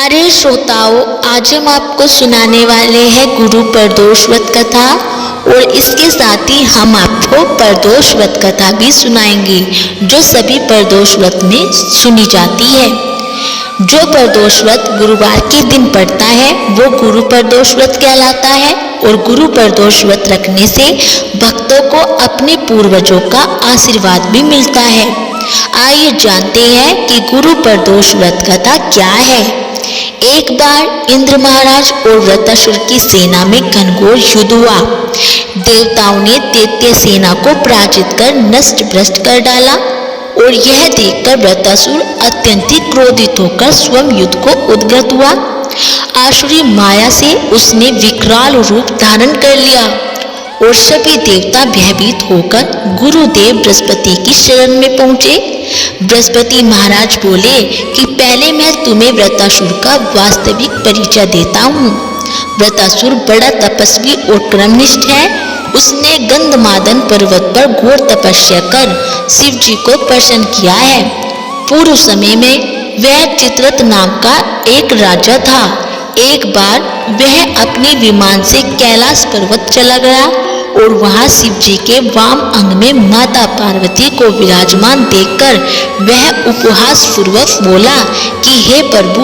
प्यारे श्रोताओं, आज हम आपको सुनाने वाले हैं गुरु प्रदोष व्रत कथा और इसके साथ ही हम आपको प्रदोष व्रत कथा भी सुनाएंगे जो सभी प्रदोष व्रत में सुनी जाती है। जो प्रदोष व्रत गुरुवार के दिन पड़ता है वो गुरु प्रदोष व्रत कहलाता है और गुरु प्रदोष व्रत रखने से भक्तों को अपने पूर्वजों का आशीर्वाद भी मिलता है। आइए जानते हैं कि गुरु प्रदोष व्रत कथा क्या है। एक बार इंद्र महाराज और वृत्रासुर की सेना में घनघोर युद्ध हुआ। देवताओं ने दैत्य सेना को पराजित कर नष्ट भ्रष्ट कर डाला और यह देखकर वृत्रासुर अत्यंत क्रोधित होकर स्वयं युद्ध को उद्यत हुआ। आसुरी माया से उसने विकराल रूप धारण कर लिया और सभी देवता भयभीत होकर गुरुदेव बृहस्पति की शरण में पहुंचे। बृहस्पति महाराज बोले कि पहले मैं तुम्हें वृत्रासुर का वास्तविक परिचय देता हूँ। वृत्रासुर बड़ा तपस्वी और क्रमनिष्ठ है। उसने गंधमादन पर्वत पर घोर तपस्या कर शिव जी को प्रसन्न किया है। पूर्व समय में वह चित्ररथ नाम का एक राजा था। एक बार वह अपने विमान से कैलाश पर्वत चला गया और वहां शिव जी के वाम अंग में माता पार्वती को विराजमान देखकर वह उपहास पूर्वक बोला कि हे प्रभु,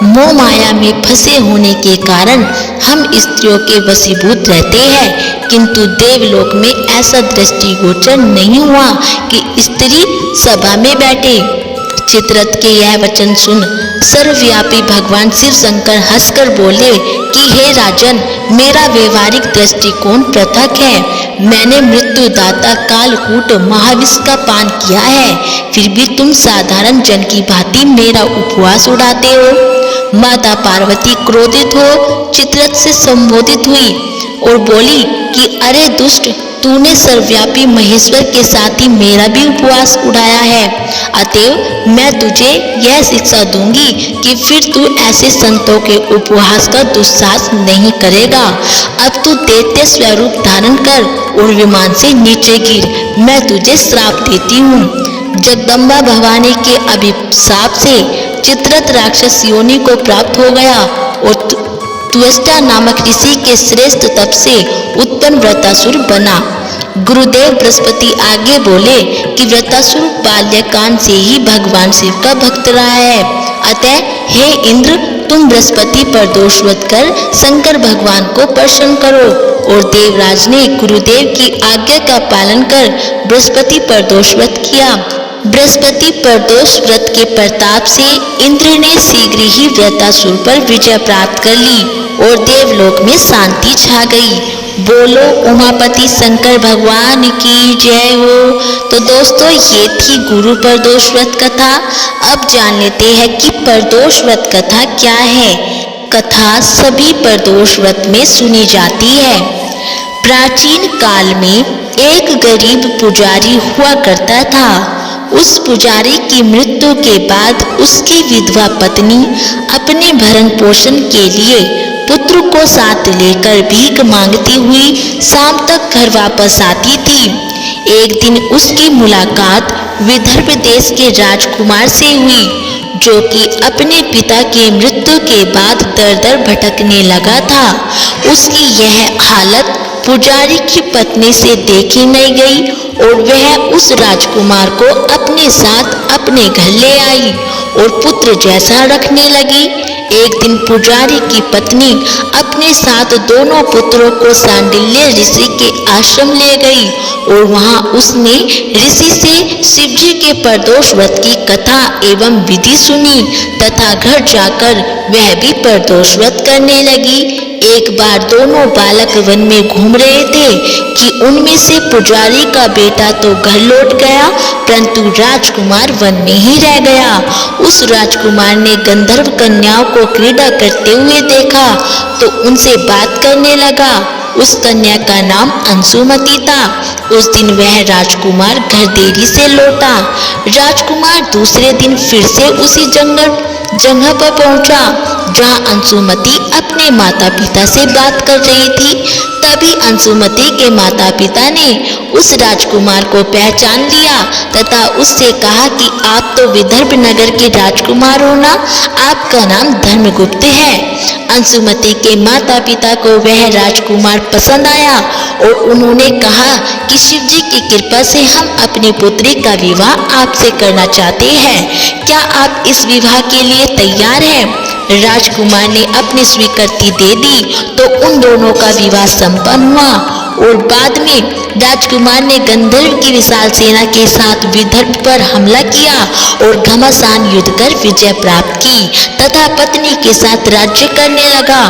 मोह माया में फंसे होने के कारण हम स्त्रियों के वशीभूत रहते हैं, किंतु देवलोक में ऐसा दृष्टिगोचर नहीं हुआ कि स्त्री सभा में बैठे। चित्ररथ के यह वचन सुन सर्वव्यापी भगवान शिव शंकर हंसकर बोले कि हे राजन, मेरा व्यवहारिक दृष्टिकोण पृथक है। मैंने मृत्युदाता कालकूट महाविष का पान किया है, फिर भी तुम साधारण जन की भांति मेरा उपवास उड़ाते हो। माता पार्वती क्रोधित हो चित्ररथ से संबोधित हुई और बोली कि अरे दुष्ट, तूने सर्वव्यापी महेश्वर के साथ ही मेरा भी उपवास उड़ाया है। अतएव मैं तुझे यह शिक्षा दूंगी कि फिर तू ऐसे संतों के उपवास का दुस्साहस नहीं करेगा। अब तू दैत्य स्वरूप धारण कर और विमान से नीचे गिर। मैं तुझे श्राप देती हूँ। जगदम्बा भवानी के अभिशाप से चित्ररथ राक्षस योनि को प्राप्त हो गया और त्वष्टा नामक ऋषि के श्रेष्ठ तप से उत्पन्न वृत्रासुर बना। गुरुदेव बृहस्पति आगे बोले कि वृत्रासुर बाल्यकाल से ही भगवान शिव का भक्त रहा है। अतः हे इंद्र, तुम बृहस्पति प्रदोष व्रत कर शंकर भगवान को प्रसन्न करो। और देवराज ने गुरुदेव की आज्ञा का पालन कर बृहस्पति प्रदोष व्रत किया। बृहस्पति प्रदोष व्रत के प्रताप से इंद्र ने शीघ्र ही वृत्रासुर पर विजय प्राप्त कर ली और देवलोक में शांति छा गई। बोलो उमापति शंकर भगवान की जय हो। तो दोस्तों, ये थी गुरु प्रदोष व्रत कथा। अब जान लेते हैं कि प्रदोष व्रत कथा क्या है। कथा सभी प्रदोष व्रत में सुनी जाती है। प्राचीन काल में एक गरीब पुजारी हुआ करता था। उस पुजारी की मृत्यु के बाद उसकी विधवा पत्नी अपने भरण पोषण के लिए पुत्र को साथ लेकर भीख मांगती हुई शाम तक घर वापस आती थी। एक दिन उसकी मुलाकात विदर्भ देश के राजकुमार से हुई, जो कि अपने पिता की मृत्यु के बाद दर दर भटकने लगा था। उसकी यह हालत पुजारी की पत्नी से देखी नहीं गई और वह उस राजकुमार को अपने साथ अपने घर ले आई और पुत्र जैसा रखने लगी। एक दिन पुजारी की पत्नी अपने साथ दोनों पुत्रों को सांडिल्य ऋषि के आश्रम ले गई और वहां उसने ऋषि से शिव जी के प्रदोष व्रत की कथा एवं विधि सुनी तथा घर जाकर वह भी प्रदोष व्रत करने लगी। एक बार दोनों बालक वन में घूम रहे थे कि उनमें से पुजारी का बेटा तो घर लौट गया, परंतु राजकुमार वन में ही रह गया। उस राजकुमार ने गंधर्व कन्याओं को क्रीड़ा करते हुए देखा तो उनसे बात करने लगा। उस कन्या का नाम अंशुमती था। उस दिन वह राजकुमार घर देरी से लौटा। राजकुमार दूसरे दिन फिर से उसी जगह पर पहुंचा जहां अंशुमति अपने माता पिता से बात कर रही थी। तभी अंशुमति के माता पिता ने उस राजकुमार को पहचान लिया तथा उससे कहा कि आप तो विदर्भ नगर के राजकुमार हो ना, आपका नाम धर्मगुप्त है। अंशुमति के माता पिता को वह राजकुमार पसंद आया और उन्होंने कहा कि शिव जी की कृपा से हम अपनी पुत्री का विवाह आपसे करना चाहते हैं। क्या आप इस विवाह के लिए तैयार हैं? राजकुमार ने अपनी स्वीकृति दे दी तो उन दोनों का विवाह संपन्न हुआ और बाद में राजकुमार ने गंधर्व की विशाल सेना के साथ विदर्भ पर हमला किया और घमासान युद्ध कर विजय प्राप्त की तथा पत्नी के साथ राज्य करने लगा।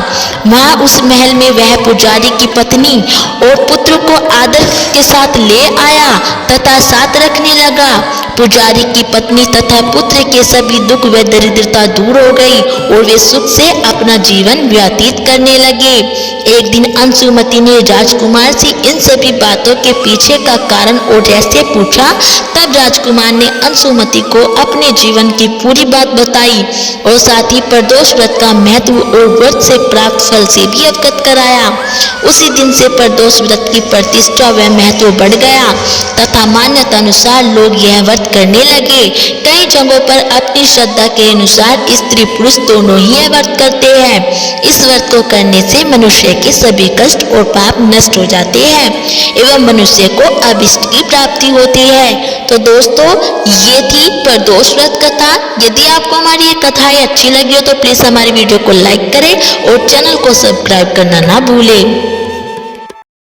वहां उस महल में वह पुजारी की पत्नी और पुत्र को आदर के साथ ले आया तथा साथ रखने लगा। पुजारी की पत्नी तथा पुत्र के सभी दुख व दरिद्रता दूर हो गई और वे सुख से अपना जीवन व्यतीत करने लगे। एक दिन अंशुमति ने राजकुमार से इन सभी बातों के पीछे का कारण और रहस्य पूछा। तब राजकुमार ने अंशुमति को अपने जीवन की पूरी बात बताई और साथ ही प्रदोष व्रत का महत्व और व्रत से प्राप्त फल से भी अवगत कराया। उसी दिन से प्रदोष व्रत की प्रतिष्ठा व महत्व बढ़ गया तथा मान्यता अनुसार लोग यह व्रत करने लगे। कई जगहों पर अपनी श्रद्धा के अनुसार स्त्री पुरुष दोनों ही यह व्रत करते हैं। इस व्रत को करने से मनुष्य के सभी कष्ट और पाप नष्ट हो जाते हैं एवं मनुष्य को अभिष्ट की प्राप्ति होती है। तो दोस्तों, ये थी प्रदोष व्रत कथा। यदि आपको हमारी ये कथाएं अच्छी लगी हो तो प्लीज हमारी वीडियो को लाइक करें और चैनल को सब्सक्राइब करना ना भूलें।